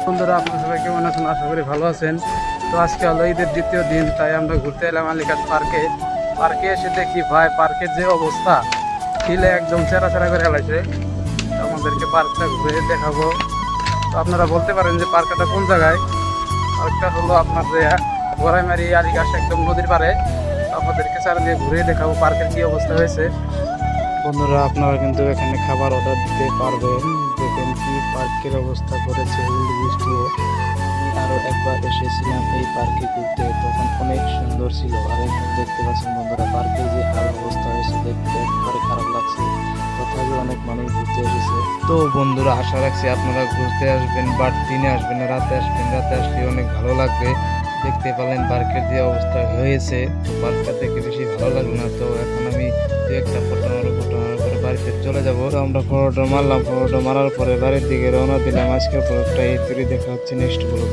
বন্ধুরা, আপনারা সবাই কেমন আছেন? আশা করি ভালো আছেন। তো আজকে হলো ঈদের দ্বিতীয় দিন, তাই আমরা ঘুরতে এলাম আলীঘাট পার্কে এসে দেখি ভাই পার্কের যে অবস্থা, খিলে একদম চেরা চেরা করে ফেলাইছে। আমাদেরকে পার্কটা ঘুরে দেখাবো। তো আপনারা বলতে পারেন যে পার্কটা কোন জায়গায়? পার্কটা হলো আপনার যে গড়াইমারি আলীঘাট একদম নদীর পাড়ে। আপনাদেরকে চারিদিকে ঘুরে দেখাবো পার্কের কি অবস্থা হয়েছে। বন্ধুরা, আপনারা কিন্তু এখানে খাবার অর্ডার দিতে পারবেন। দেখেন কি পার্কের অবস্থা করেছে বৃষ্টি। আরো একবার এসেছিলাম এই পার্কে ঘুরতে, তখন অনেক সুন্দর ছিল। আর এখন দেখতে পাচ্ছেন বন্ধুরা, পার্কের যে আরো অবস্থা হয়েছে দেখতে একবারে খারাপ লাগছে। তথাপি অনেক মানুষ ঘুরতে এসেছে। তো বন্ধুরা, আশা রাখছি আপনারা ঘুরতে আসবেন, বাট দিনে আসবেন না রাতে আসবেন। রাতে আসলে অনেক ভালো লাগবে। দেখতে পেলেন পার্কের যে অবস্থা হয়েছে, তো পার্কটা দেখে বেশি ভালো লাগলো না। তো এখন আমি দু একটা ফটো মারার পরে বাড়িতে চলে যাবো। তো আমরা ফটো মারলাম, ফটো মারার পরে বাড়ির দিকে রওনা দিলাম। আজকের ব্লগটা এই তৈরি, দেখা হচ্ছে নেক্সট ব্লগ।